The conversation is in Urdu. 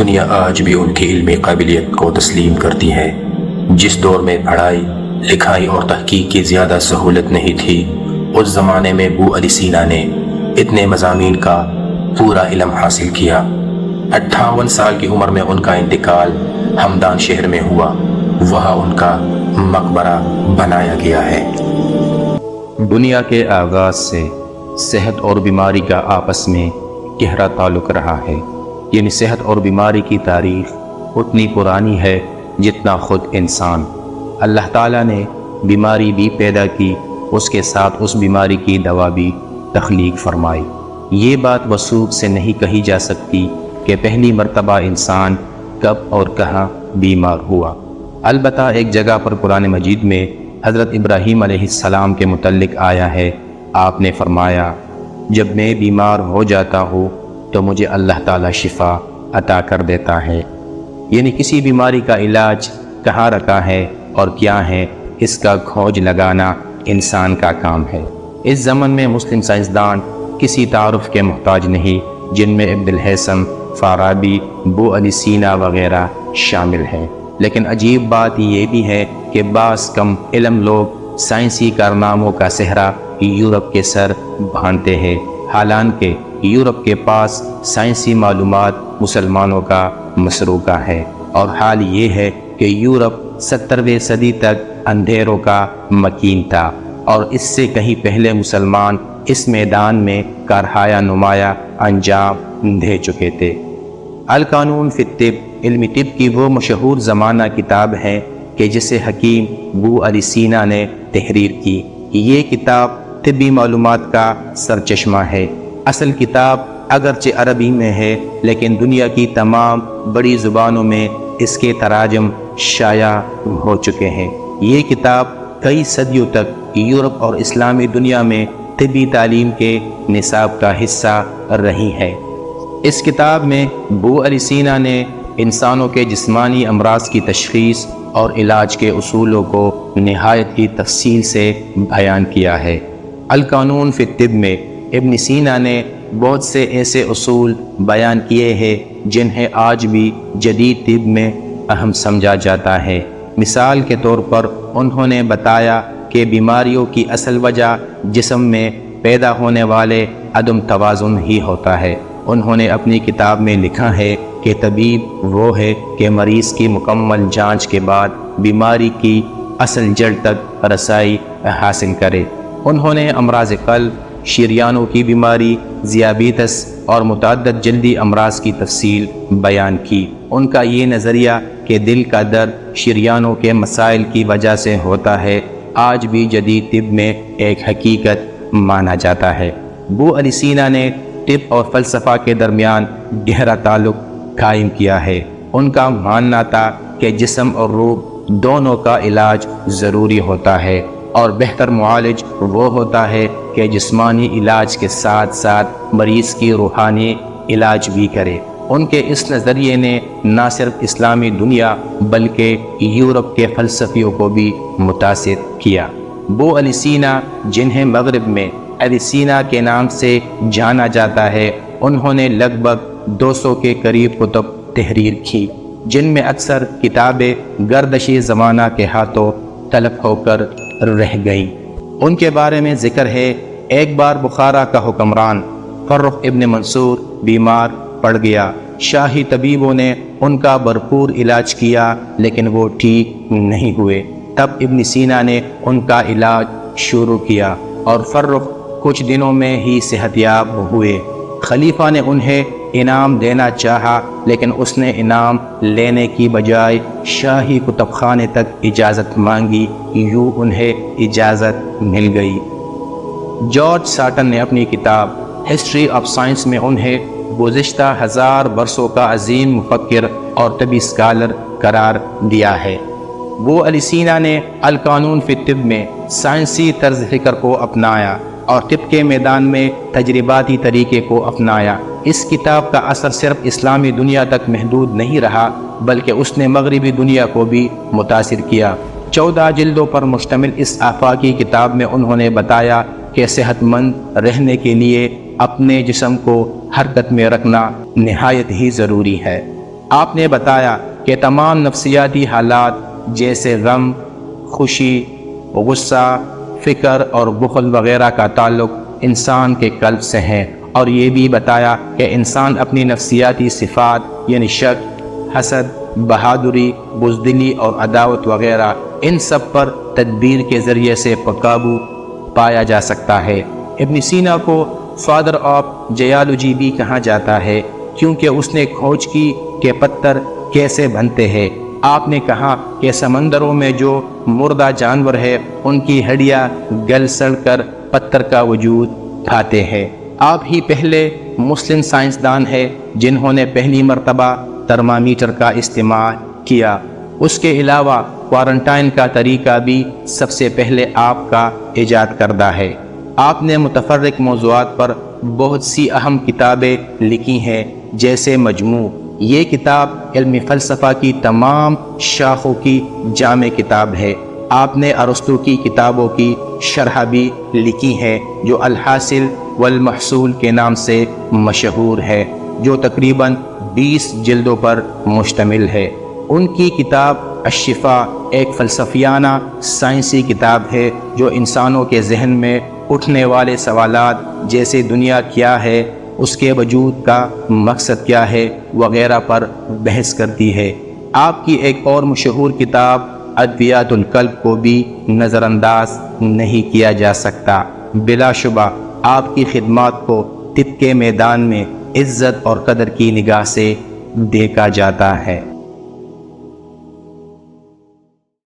دنیا آج بھی ان کی علمی قابلیت کو تسلیم کرتی ہے۔ جس دور میں پڑھائی لکھائی اور تحقیق کی زیادہ سہولت نہیں تھی، اس زمانے میں ابو علی سینا نے اتنے مضامین کا پورا علم حاصل کیا۔ 58 سال کی عمر میں ان کا انتقال ہمدان شہر میں ہوا، وہاں ان کا مقبرہ بنایا گیا ہے۔ دنیا کے آغاز سے صحت اور بیماری کا آپس میں گہرا تعلق رہا ہے، یعنی صحت اور بیماری کی تاریخ اتنی پرانی ہے جتنا خود انسان۔ اللہ تعالیٰ نے بیماری بھی پیدا کی، اس کے ساتھ اس بیماری کی دوا بھی تخلیق فرمائی۔ یہ بات وثوق سے نہیں کہی جا سکتی کہ پہلی مرتبہ انسان کب اور کہاں بیمار ہوا۔ البتہ ایک جگہ پر قرآن مجید میں حضرت ابراہیم علیہ السلام کے متعلق آیا ہے، آپ نے فرمایا جب میں بیمار ہو جاتا ہوں تو مجھے اللہ تعالیٰ شفا عطا کر دیتا ہے۔ یعنی کسی بیماری کا علاج کہاں رکھا ہے اور کیا ہے، اس کا کھوج لگانا انسان کا کام ہے۔ اس زمن میں مسلم سائنسدان کسی تعارف کے محتاج نہیں، جن میں ابن الہیثم، فارابی، ابو علی سینا وغیرہ شامل ہیں۔ لیکن عجیب بات یہ بھی ہے کہ بعض کم علم لوگ سائنسی کارناموں کا صحرا یورپ کے سر باندھتے ہیں، حالانکہ یورپ کے پاس سائنسی معلومات مسلمانوں کا مسروقہ ہے، اور حال یہ ہے کہ یورپ 17ویں صدی تک اندھیروں کا مکین تھا، اور اس سے کہیں پہلے مسلمان اس میدان میں کارہایہ نمایاں انجام دے چکے تھے۔ القانون فی الطب، علمی طب کی وہ مشہور زمانہ کتاب ہے کہ جسے حکیم ابو علی سینا نے تحریر کی۔ یہ کتاب طبی معلومات کا سرچشمہ ہے۔ اصل کتاب اگرچہ عربی میں ہے، لیکن دنیا کی تمام بڑی زبانوں میں اس کے تراجم شائع ہو چکے ہیں۔ یہ کتاب کئی صدیوں تک یورپ اور اسلامی دنیا میں طبی تعلیم کے نصاب کا حصہ رہی ہے۔ اس کتاب میں ابو علی سینا نے انسانوں کے جسمانی امراض کی تشخیص اور علاج کے اصولوں کو نہایت ہی تفصیل سے بیان کیا ہے۔ القانون فی الطب میں ابن سینا نے بہت سے ایسے اصول بیان کیے ہیں جنہیں آج بھی جدید طب میں اہم سمجھا جاتا ہے۔ مثال کے طور پر انہوں نے بتایا کہ بیماریوں کی اصل وجہ جسم میں پیدا ہونے والے عدم توازن ہی ہوتا ہے۔ انہوں نے اپنی کتاب میں لکھا ہے کہ طبیب وہ ہے کہ مریض کی مکمل جانچ کے بعد بیماری کی اصل جڑ تک رسائی حاصل کرے۔ انہوں نے امراض قلب، شریانوں کی بیماری، ذیابیطس اور متعدد جلدی امراض کی تفصیل بیان کی۔ ان کا یہ نظریہ کہ دل کا درد شریانوں کے مسائل کی وجہ سے ہوتا ہے، آج بھی جدید طب میں ایک حقیقت مانا جاتا ہے۔ ابو علی سینا نے طب اور فلسفہ کے درمیان گہرا تعلق قائم کیا ہے۔ ان کا ماننا تھا کہ جسم اور روح دونوں کا علاج ضروری ہوتا ہے، اور بہتر معالج وہ ہوتا ہے کہ جسمانی علاج کے ساتھ ساتھ مریض کی روحانی علاج بھی کرے۔ ان کے اس نظریے نے نہ صرف اسلامی دنیا بلکہ یورپ کے فلسفیوں کو بھی متاثر کیا۔ ابو علی سینا، جنہیں مغرب میں ایویسینا کے نام سے جانا جاتا ہے، انہوں نے لگ بھگ 200 کے قریب کتب تحریر کی، جن میں اکثر کتابیں گردشی زمانہ کے ہاتھوں تلف ہو کر رہ گئیں۔ ان کے بارے میں ذکر ہے، ایک بار بخارا کا حکمران فرخ ابن منصور بیمار پڑ گیا۔ شاہی طبیبوں نے ان کا بھرپور علاج کیا، لیکن وہ ٹھیک نہیں ہوئے۔ تب ابن سینا نے ان کا علاج شروع کیا، اور فرخ کچھ دنوں میں ہی صحت یاب ہوئے۔ خلیفہ نے انہیں انعام دینا چاہا، لیکن اس نے انعام لینے کی بجائے شاہی کتب خانے تک اجازت مانگی۔ یوں انہیں اجازت مل گئی۔ جارج ساٹن نے اپنی کتاب ہسٹری آف سائنس میں انہیں گزشتہ 1000 برسوں کا عظیم مفکر اور طبی اسکالر قرار دیا ہے۔ ابو علی سینا نے القانون فی الطب میں سائنسی طرز فکر کو اپنایا اور طب کے میدان میں تجرباتی طریقے کو اپنایا۔ اس کتاب کا اثر صرف اسلامی دنیا تک محدود نہیں رہا، بلکہ اس نے مغربی دنیا کو بھی متاثر کیا۔ 14 جلدوں پر مشتمل اس آفاقی کتاب میں انہوں نے بتایا کہ صحت مند رہنے کے لیے اپنے جسم کو حرکت میں رکھنا نہایت ہی ضروری ہے۔ آپ نے بتایا کہ تمام نفسیاتی حالات جیسے غم، خوشی، غصہ، فکر اور بخل وغیرہ کا تعلق انسان کے قلب سے ہے، اور یہ بھی بتایا کہ انسان اپنی نفسیاتی صفات یعنی شک، حسد، بہادری، بزدلی اور عداوت وغیرہ ان سب پر تدبیر کے ذریعے سے قابو پایا جا سکتا ہے۔ ابن سینا کو فادر آف جیالوجی بھی کہا جاتا ہے کیونکہ اس نے کھوج کی کہ پتھر کیسے بنتے ہیں۔ آپ نے کہا کہ سمندروں میں جو مردہ جانور ہے ان کی ہڈیاں گل سڑ کر پتھر کا وجود کھاتے ہیں۔ آپ ہی پہلے مسلم سائنسدان ہیں جنہوں نے پہلی مرتبہ ترمامیٹر کا استعمال کیا۔ اس کے علاوہ کوارنٹائن کا طریقہ بھی سب سے پہلے آپ کا ایجاد کردہ ہے۔ آپ نے متفرق موضوعات پر بہت سی اہم کتابیں لکھی ہیں جیسے مجموع، یہ کتاب علم فلسفہ کی تمام شاخوں کی جامع کتاب ہے۔ آپ نے ارسطو کی کتابوں کی شرح بھی لکھی ہے جو الحاصل والمحصول کے نام سے مشہور ہے، جو تقریباً 20 جلدوں پر مشتمل ہے۔ ان کی کتاب الشفاء ایک فلسفیانہ سائنسی کتاب ہے جو انسانوں کے ذہن میں اٹھنے والے سوالات جیسے دنیا کیا ہے، اس کے وجود کا مقصد کیا ہے وغیرہ پر بحث کرتی ہے۔ آپ کی ایک اور مشہور کتاب ادویات القلب کو بھی نظر انداز نہیں کیا جا سکتا۔ بلا شبہ آپ کی خدمات کو طب کے میدان میں عزت اور قدر کی نگاہ سے دیکھا جاتا ہے۔